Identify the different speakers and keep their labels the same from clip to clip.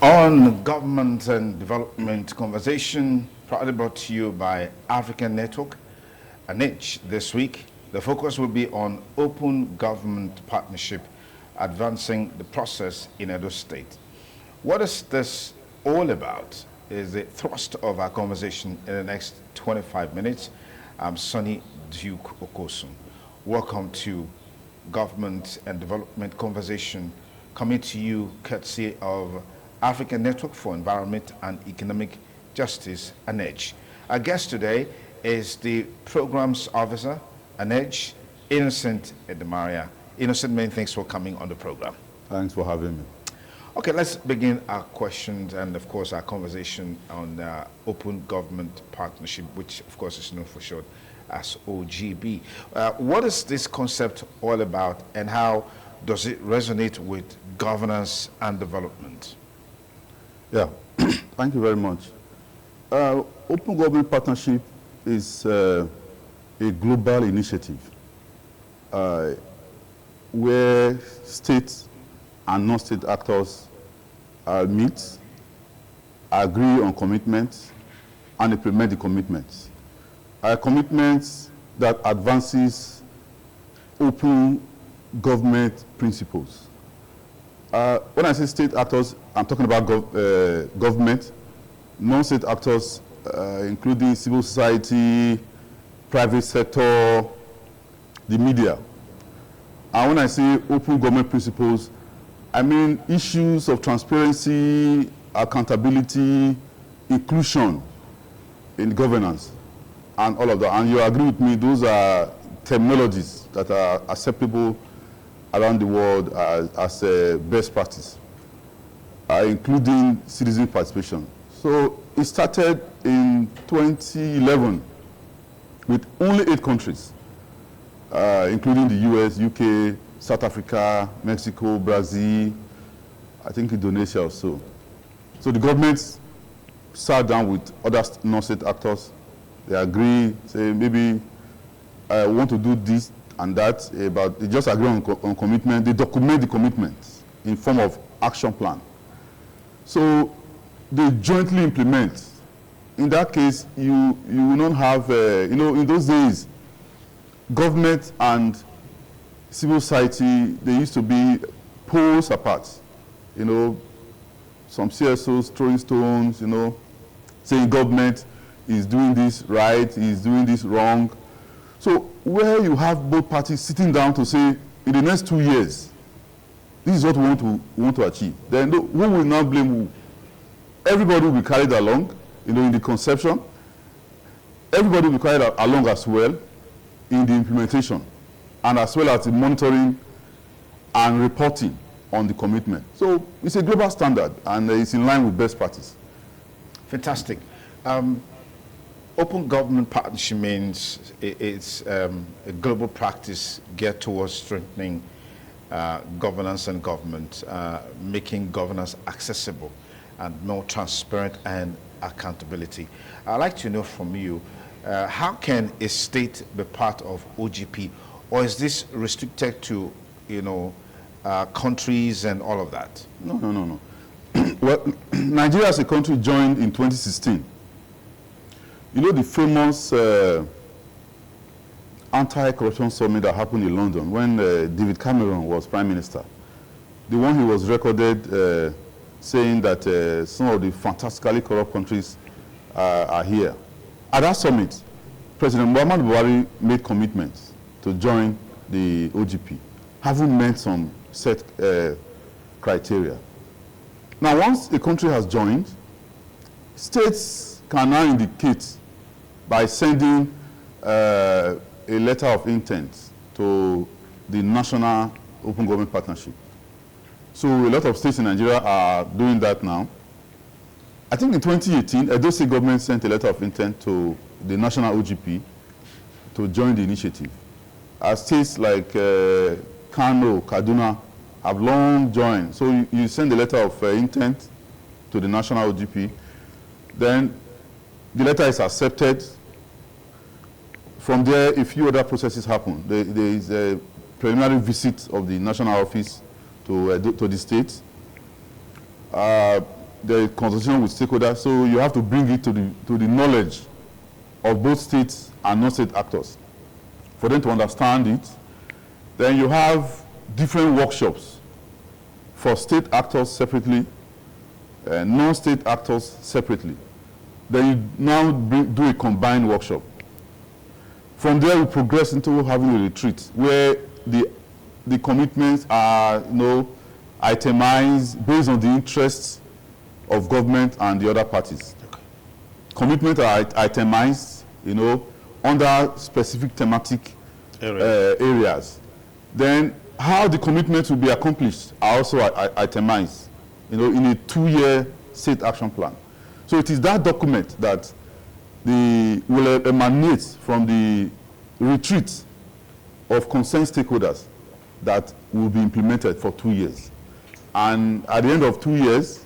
Speaker 1: On Government and Development Conversation, proudly brought to you by African Network, ANECH. This week, the focus will be on open government partnership, advancing the process in Edo State. What is this all about is the thrust of our conversation in the next 25 minutes. I'm Sonny Duke Okosun. Welcome to Government and Development Conversation, coming to you courtesy of African Network for Environment and Economic Justice, ANECH. Our guest today is the Programs Officer, ANECH, Innocent Edemaria. Innocent, many thanks for coming on the program.
Speaker 2: Thanks for having me.
Speaker 1: Okay, let's begin our questions and, of course, our conversation on Open Government Partnership, which, of course, is known for short as OGP. What is this concept all about, and how does it resonate with governance and development?
Speaker 2: Yeah, thank you very much. Open Government Partnership is a global initiative where state and non-state actors meet, agree on commitments, and implement the commitments. Commitments that advances open government principles. When I say state actors, I'm talking about government, non-state actors, including civil society, private sector, the media. And when I say open government principles, I mean issues of transparency, accountability, inclusion in governance, and all of that. And you agree with me, those are terminologies that are acceptable around the world as best practice, including citizen participation. So it started in 2011 with only 8 countries, including the US, UK, South Africa, Mexico, Brazil, I think Indonesia also. So the government sat down with other non-state actors. They agree, say maybe I want to do this and that, but they just agree on commitment. They document the commitments in form of action plan. So they jointly implement. In that case, you will not have, in those days, government and civil society, they used to be poles apart. Some CSOs throwing stones, saying government is doing this right, is doing this wrong. So where you have both parties sitting down to say, in the next 2 years, this is what we want to achieve, then who will now blame who? Everybody will be carried along, in the conception. Everybody will be carried along as well in the implementation, and as well as the monitoring and reporting on the commitment. So it's a global standard, and it's in line with best practice.
Speaker 1: Fantastic. Open government partnership means it's a global practice geared towards strengthening governance and government, making governance accessible and more transparent and accountability. I'd like to know from you, how can a state be part of OGP, or is this restricted to, countries and all of that?
Speaker 2: No. Well, Nigeria as a country joined in 2016. The famous anti-corruption summit that happened in London when David Cameron was Prime Minister. The one he was recorded saying that some of the fantastically corrupt countries are here. At that summit, President Muhammadu Buhari made commitments to join the OGP, having met some set criteria. Now, once a country has joined, states can now indicate by sending a letter of intent to the National Open Government Partnership. So a lot of states in Nigeria are doing that now. I think in 2018, Edo State government sent a letter of intent to the National OGP to join the initiative. States like Kano, Kaduna have long joined. So you send a letter of intent to the National OGP, then the letter is accepted. From there, a few other processes happen. There is a preliminary visit of the national office to the state. the consultation with stakeholders, so you have to bring it to the knowledge of both states and non-state actors for them to understand it. Then you have different workshops for state actors separately, non-state actors separately. Then you now do a combined workshop. From there, we progress into having a retreat where the commitments are, itemized based on the interests of government and the other parties. Okay. Commitments are itemized, under specific thematic areas. Then how the commitments will be accomplished are also itemized, in a 2-year state action plan. So it is that document that will emanate from the retreat of concerned stakeholders that will be implemented for 2 years. And at the end of 2 years,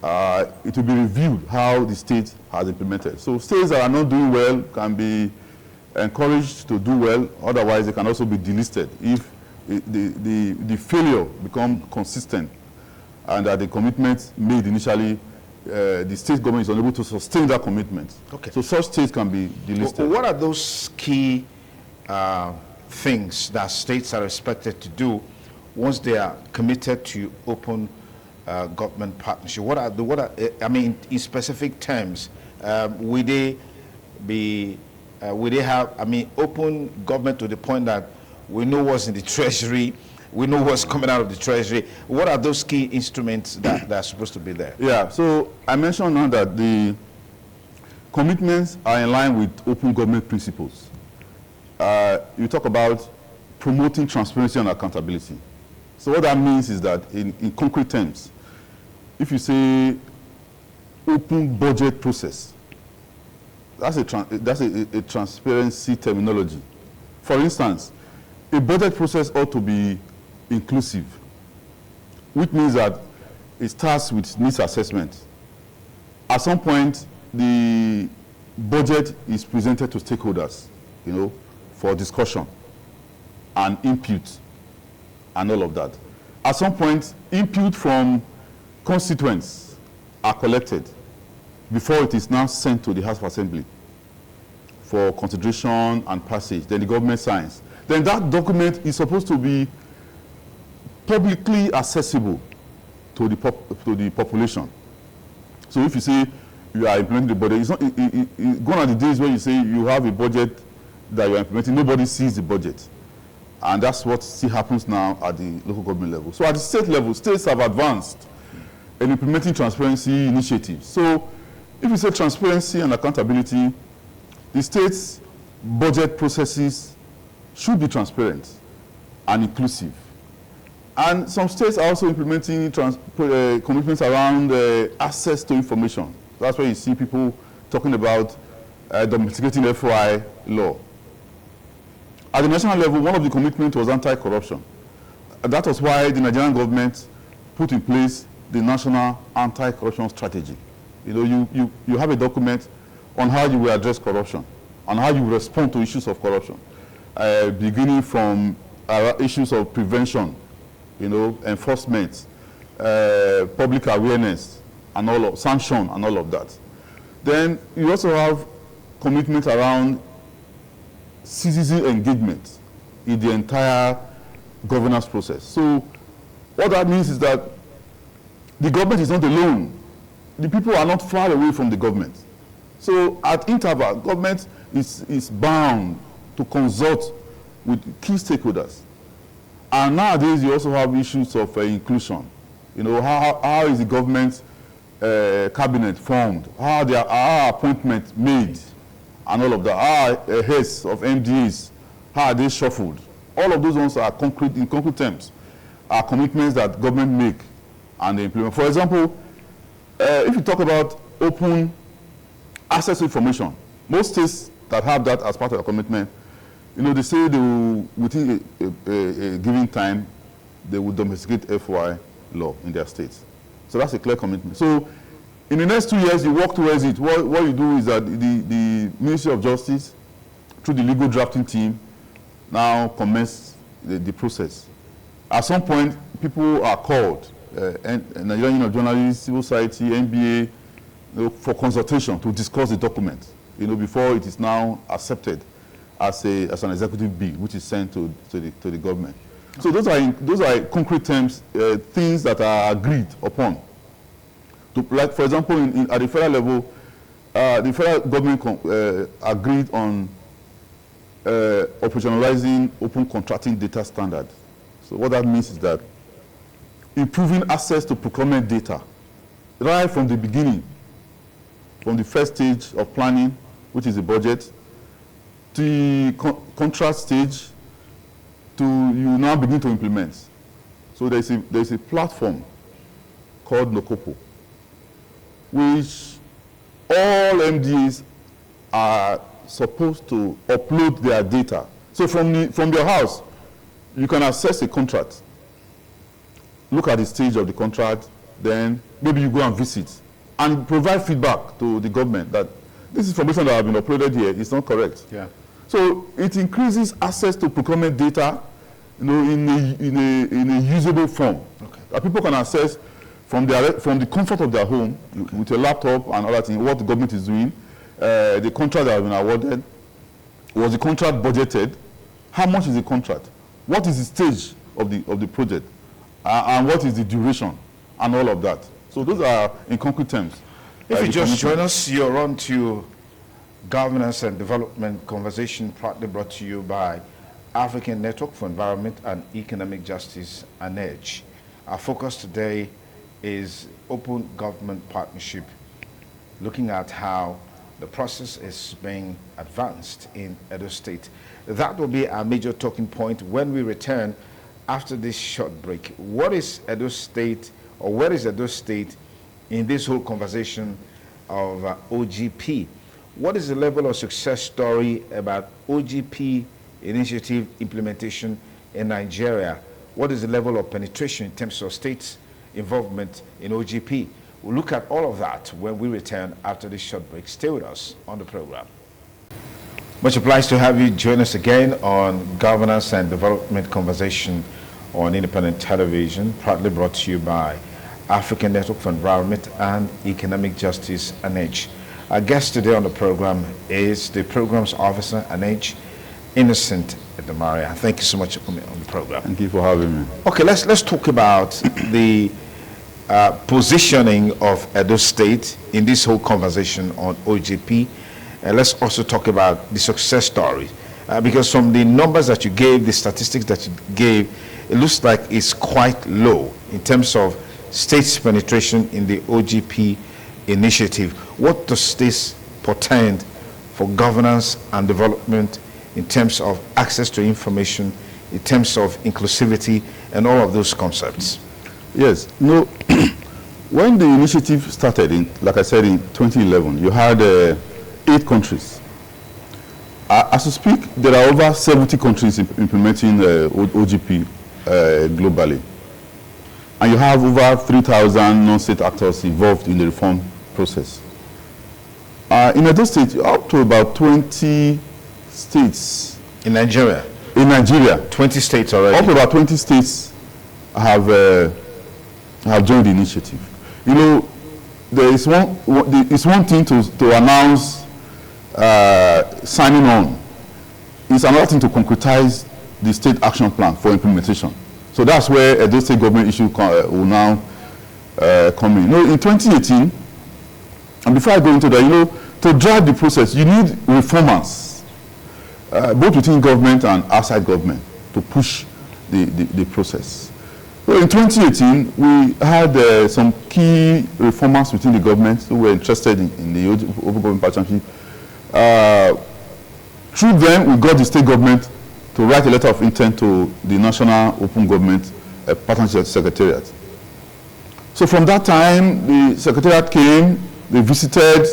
Speaker 2: it will be reviewed how the state has implemented. So states that are not doing well can be encouraged to do well. Otherwise, they can also be delisted if the failure becomes consistent and that the commitment made initially, the state government is unable to sustain that commitment. Okay. So such states can be delisted.
Speaker 1: What are those key things that states are expected to do once they are committed to open government partnership? In specific terms, will they have, open government to the point that we know what's in the treasury, we know what's coming out of the treasury? What are those key instruments that are supposed to be there?
Speaker 2: Yeah, so I mentioned now that the commitments are in line with open government principles. You talk about promoting transparency and accountability. So what that means is that in concrete terms, if you say open budget process, that's a transparency terminology. For instance, a budget process ought to be inclusive, which means that it starts with needs assessment. At some point, the budget is presented to stakeholders, for discussion and input and all of that. At some point, input from constituents are collected before it is now sent to the House of Assembly for consideration and passage. Then the government signs. Then that document is supposed to be publicly accessible to the population. So if you say you are implementing the budget, it's gone are the days when you say you have a budget that you are implementing, nobody sees the budget. And that's what still happens now at the local government level. So at the state level, states have advanced in implementing transparency initiatives. So if you say transparency and accountability, the state's budget processes should be transparent and inclusive. And some states are also implementing commitments around access to information. That's why you see people talking about domesticating FOI law. At the national level, one of the commitments was anti-corruption. That was why the Nigerian government put in place the National Anti-Corruption Strategy. You have a document on how you will address corruption, on how you will respond to issues of corruption, beginning from issues of prevention, enforcement, public awareness, and all of sanction and all of that. Then you also have commitment around citizen engagement in the entire governance process. So what that means is that the government is not alone. The people are not far away from the government. So at interval, government is bound to consult with key stakeholders. And nowadays, you also have issues of inclusion. How is the government cabinet formed? How are appointments made? And all of that. How heads of MDAs, how are they shuffled? All of those ones are in concrete terms, are commitments that government make and they implement. For example, if you talk about open access to information, most states that have that as part of a commitment, they say they will, within a given time, they will domesticate FOI law in their states. So that's a clear commitment. So in the next 2 years, you work towards it. What you do is that the Ministry of Justice, through the legal drafting team, now commence the process. At some point, people are called, Nigerian Union of Journalists, Civil Society, NBA, for consultation to discuss the document, before it is now accepted as an executive bill, which is sent to the government. So those are concrete terms, things that are agreed upon. Like, for example, at the federal level, the federal government agreed on operationalizing open contracting data standard. So what that means is that improving access to procurement data right from the beginning, from the first stage of planning, which is the budget, to the contract stage, to you now begin to implement. So there's a platform called Nocopo, which all MDAs are supposed to upload their data. So from your house, you can access a contract, look at the stage of the contract, then maybe you go and visit and provide feedback to the government that this information that has been uploaded here is not correct.
Speaker 1: Yeah.
Speaker 2: So it increases access to procurement data, in a usable form.
Speaker 1: Okay.
Speaker 2: That people can access from the comfort of their home, okay, with a laptop and other things, what the government is doing, the contract that has been awarded, was the contract budgeted, how much is the contract, what is the stage of the project, and what is the duration, and all of that. So those are in concrete terms.
Speaker 1: If you just join us, you're on to Governance and Development Conversation, proudly brought to you by African Network for Environment and Economic Justice, ANEJ. Our focus today is open government partnership, looking at how the process is being advanced in Edo State. That will be our major talking point when we return after this short break. What is Edo State, or where is Edo State in this whole conversation of OGP? What is the level of success story about OGP initiative implementation in Nigeria? What is the level of penetration in terms of states' involvement in OGP? We'll look at all of that when we return after this short break. Stay with us on the program. Much obliged to have you join us again on Governance and Development Conversation on Independent Television, proudly brought to you by African Network for Environment and Economic Justice, ANEJ. Our guest today on the program is the Programs Officer, ANEJ, Innocent Edemaria. Thank you so much for coming on the program.
Speaker 2: Thank you for having me.
Speaker 1: Okay, let's talk about the positioning of Edo State in this whole conversation on OGP. And let's also talk about the success story. Because from the numbers that you gave, the statistics that you gave, it looks like it's quite low in terms of states' penetration in the OGP initiative. What does this portend for governance and development in terms of access to information, in terms of inclusivity, and all of those concepts?
Speaker 2: Yes. When the initiative started, like I said, in 2011, you had 8 countries. As we speak, there are over 70 countries implementing OGP globally. And you have over 3,000 non-state actors involved in the reform process. In Edo State, up to about 20 states.
Speaker 1: In Nigeria?
Speaker 2: In Nigeria.
Speaker 1: 20 states already?
Speaker 2: Up to about 20 states have joined the initiative. There is it's one thing to announce signing on. It's another thing to concretize the state action plan for implementation. So that's where Edo State government issue will now come in. In 2018, and before I go into that, to drive the process, you need reformers, both within government and outside government, to push the process. So in 2018, we had some key reformers within the government who were interested in the open government partnership. Through them, we got the state government to write a letter of intent to the National Open Government Partnership Secretariat. So from that time, the Secretariat came, they visited,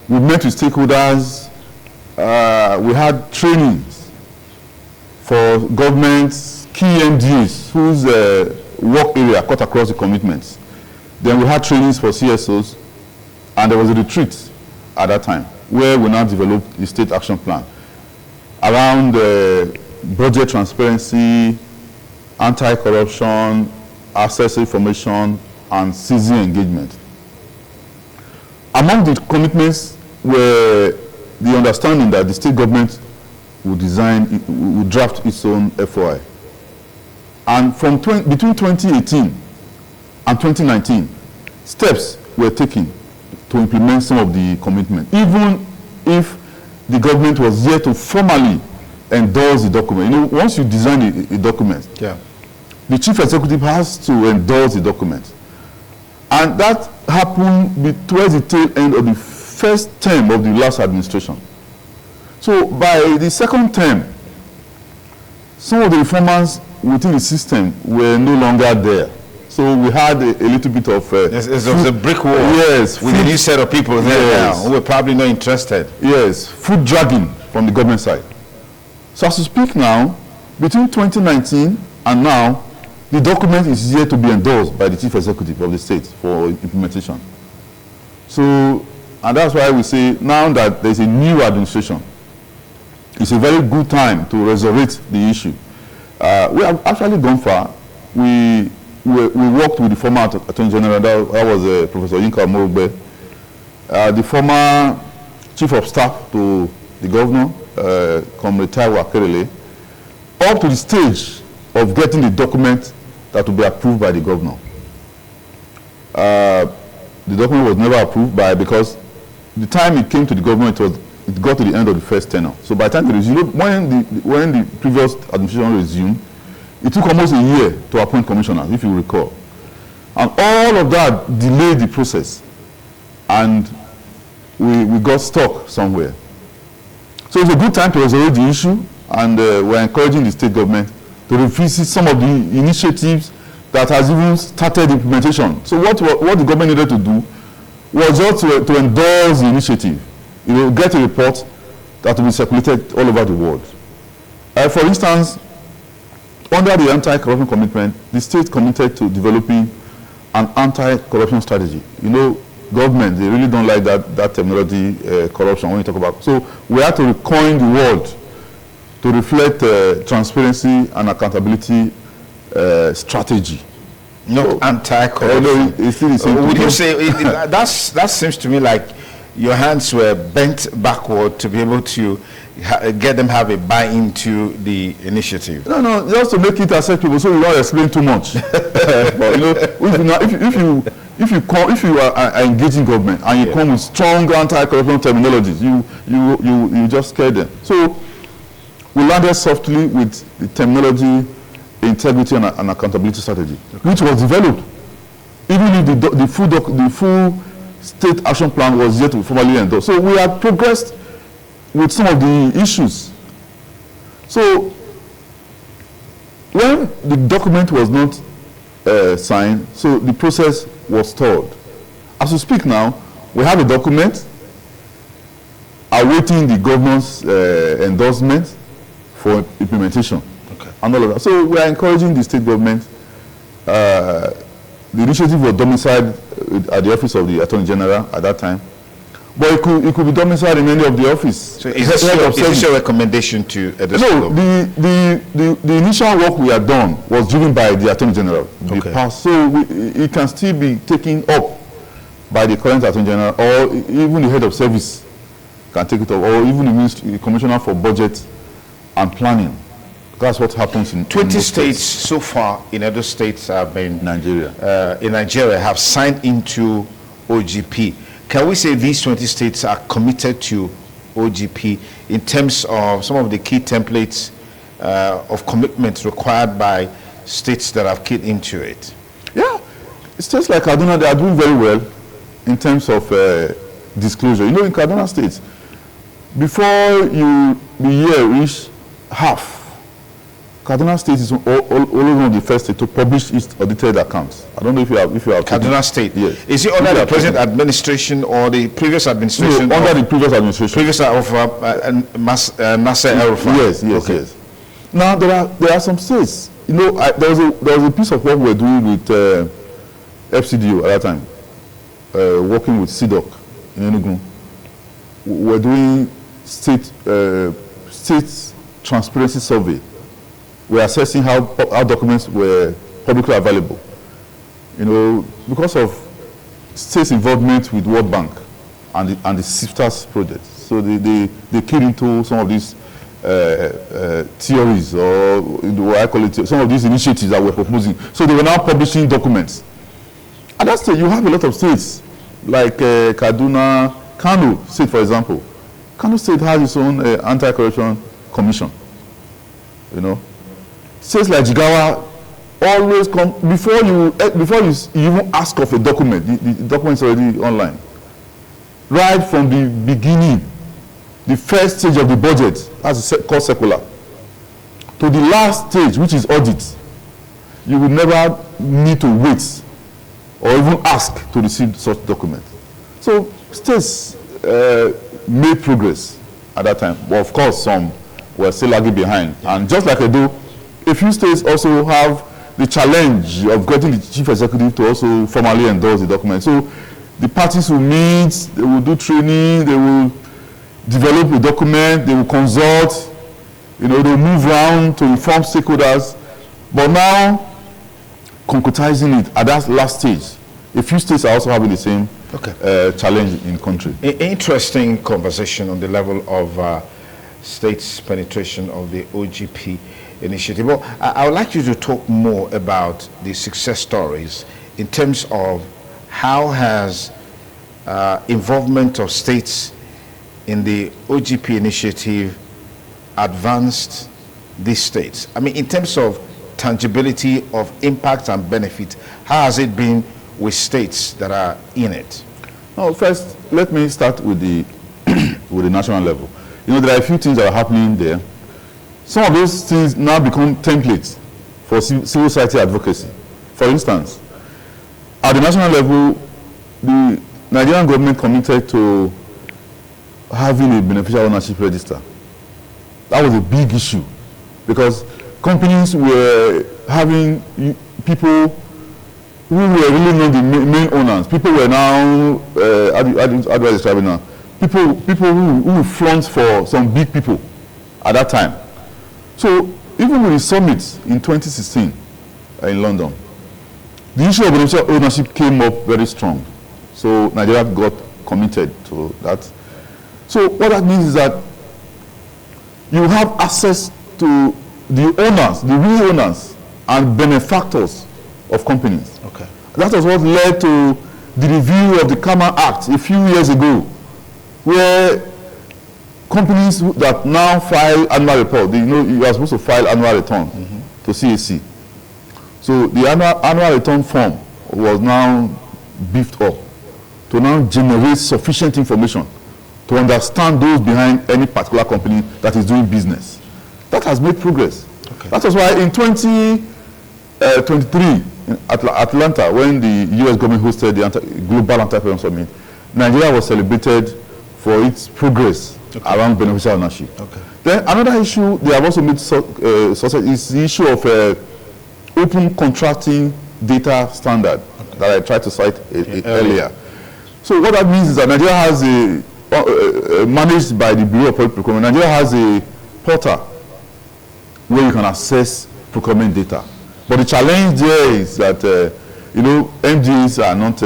Speaker 2: we met with stakeholders, we had trainings for governments, key MDAs whose work area cut across the commitments. Then we had trainings for CSOs, and there was a retreat at that time where we now developed the state action plan around budget transparency, anti-corruption, access information, and seizing engagement. Among the commitments were the understanding that the state government would draft its own FOI. And from between 2018 and 2019, steps were taken to implement some of the commitments, even if the government was yet to formally endorse the document. You know, once you design a document, the chief executive has to endorse the document. And that happened towards the tail end of the first term of the last administration. So by the second term, some of the reformers within the system were no longer there. So we had a little bit of...
Speaker 1: There was a brick wall.
Speaker 2: Yes.
Speaker 1: With a new set of people there now who were probably not interested.
Speaker 2: Yes, foot dragging from the government side. So as to speak now, between 2019 and now, the document is yet to be endorsed by the chief executive of the state for implementation. So, and that's why we say now that there's a new administration, it's a very good time to resurrect the issue. We have actually gone far. We worked with the former Attorney General, that was Professor Yinka Omorogbe, the former Chief of Staff to the Governor, Comrade Taiwo Akerele, up to the stage of getting the document that will be approved by the Governor. The document was never approved because the time it came to the Government, it got to the end of the first tenure. So by the time when the previous administration resumed, it took almost a year to appoint commissioners, if you recall. And all of that delayed the process. And we got stuck somewhere. So it's a good time to resolve the issue, and we're encouraging the state government to revisit some of the initiatives that has even started implementation. So what the government needed to do was just to endorse the initiative. You know, get a report that will be circulated all over the world. For instance, under the anti-corruption commitment, the state committed to developing an anti-corruption strategy. You know, government, they really don't like that terminology, corruption, when you talk about. So we had to recoin the word to reflect transparency and accountability strategy.
Speaker 1: Not anti-corruption. Would you say that seems to me like your hands were bent backward to be able to get them have a buy-in to the initiative?
Speaker 2: No, just to make it acceptable, so you don't explain too much. But, you know, if you are engaging government and you come with strong anti-corruption terminologies, you just scare them. So we landed softly with the terminology, integrity and accountability strategy, which was developed, even if the full state action plan was yet to formally endorsed. So we have progressed with some of the issues. So when the document was not signed, so the process was stalled. As we speak now, we have a document awaiting the governor's endorsement for implementation. Okay. And all of that. So we are encouraging the state government. The initiative was domiciled at the office of the Attorney General at that time. But it could be domiciled in any of the office. So
Speaker 1: is this your recommendation to the
Speaker 2: No, the initial work we had done was driven by the Attorney General. Okay. So it can still be taken up by the current Attorney General, or even the head of service can take it up, or even the Commissioner for Budget and Planning. That's what happens in
Speaker 1: 20 states so far in other states have been
Speaker 2: Nigeria.
Speaker 1: In Nigeria have signed into OGP. Can we say these 20 states are committed to OGP in terms of some of the key templates of commitments required by states that have keyed into it?
Speaker 2: Yeah, states like Kaduna, they are doing very well in terms of disclosure. You know, in Kaduna State, before the year reach half, Kaduna State is one of the first to publish its audited accounts. I don't know if you have.
Speaker 1: Kaduna State.
Speaker 2: Yes.
Speaker 1: Is it under the present administration or the previous administration?
Speaker 2: No, under the previous administration.
Speaker 1: Previous of Nasser El-Rufai.
Speaker 2: Yes. Yes. Now there are some states. You know, there was a piece of work we were doing with FCDO at that time, working with CDOC in Enugu. We're doing state transparency survey. We're assessing how documents were publicly available. you know, because of states' involvement with World Bank and the SIFTAS project. So they keyed into some of these theories, or what I call it, some of these initiatives that we're proposing. So they were now publishing documents. At that stage, you have a lot of states, like Kaduna, Kano State, for example. Kano State has its own anti-corruption commission, you know. States like Jigawa always come, before you even ask of a document, the document is already online. Right from the beginning, the first stage of the budget, as called circular, to the last stage, which is audit, you will never need to wait or even ask to receive such document. So states made progress at that time. But of course, some were still lagging behind. And just like Edo, a few states also have the challenge of getting the chief executive to also formally endorse the document. So the parties will meet, they will do training, they will develop a document, they will consult, you know, they will move around to inform stakeholders. But now, concretizing it at that last stage, a few states are also having the same challenge in the country.
Speaker 1: Interesting conversation on the level of states' penetration of the OGP initiative. Well, I would like you to talk more about the success stories in terms of how has involvement of states in the OGP initiative advanced these states? I mean, in terms of tangibility of impact and benefit, how has it been with states that are in it?
Speaker 2: No, first, let me start with the with the national level. You know, there are a few things that are happening there. Some of those things now become templates for civil society advocacy. For instance, at the national level, the Nigerian government committed to having a beneficial ownership register. That was a big issue because companies were having people who were really not the main owners. People were now, how do I describe it now? People who flaunt for some big people at that time. So even with the summit in 2016 in London, the issue of beneficial ownership came up very strong. So Nigeria got committed to that. So what that means is that you have access to the owners, the real owners, and benefactors of companies.
Speaker 1: Okay.
Speaker 2: That was what led to the review of the Cayman Act a few years ago, where companies that now file annual report, you know, you are supposed to file annual return to CAC. So the annual return form was now beefed up to now generate sufficient information to understand those behind any particular company that is doing business. That has made progress. Okay. That was why in 2023 in Atlanta, when the US government hosted the Global Anti-Corruption Summit, Nigeria was celebrated for its progress around beneficial ownership. Okay. Then another issue they have also made success is the issue of open contracting data standard that I tried to cite earlier. So what that means is that Nigeria has a, managed by the Bureau of Public Procurement, Nigeria has a portal where you can access procurement data. But the challenge there is that, you know, MGs are not,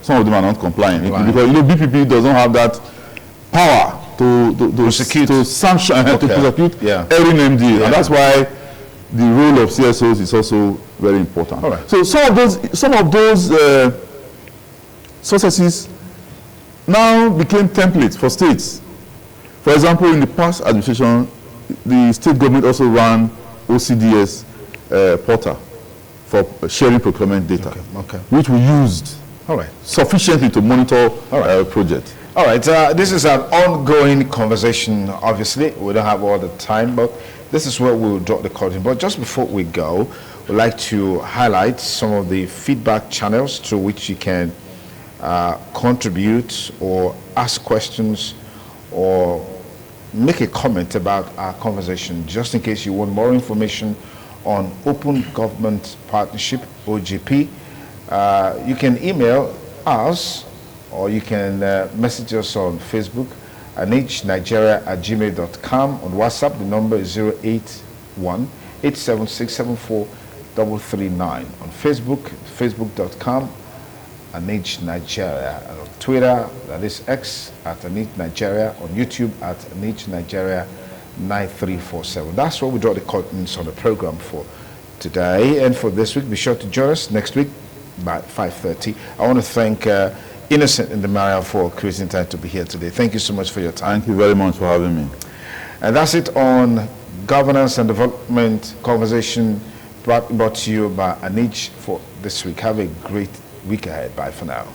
Speaker 2: some of them are not compliant. Because, you know, BPP doesn't have that power to sanction, to prosecute every MD. Yeah. And that's why the role of CSOs is also very important. All right. So some of those successes now became templates for states. For example, in the past administration, the state government also ran OCDS portal for sharing procurement data, which we used sufficiently to monitor projects.
Speaker 1: All right, this is an ongoing conversation, obviously. We don't have all the time, but this is where we'll drop the curtain. But just before we go, we'd like to highlight some of the feedback channels through which you can contribute or ask questions or make a comment about our conversation, just in case you want more information on Open Government Partnership, OGP. You can email us, or you can message us on Facebook, anhnigeria@gmail.com. On WhatsApp, the number is 081-876-7433. 339. On Facebook, facebook.com, Anij Nigeria. And on Twitter, that is X, at Anij Nigeria. On YouTube, at Anij Nigeria 9347. That's what we draw the curtains on the program for today and for this week. Be sure to join us next week by 5:30. I want to thank Innocent Ndemara for creating time to be here today. Thank you so much for your time.
Speaker 2: Thank you very much for having me.
Speaker 1: And that's it on Governance and Development Conversation brought to you by Anij for this week. Have a great week ahead. Bye for now.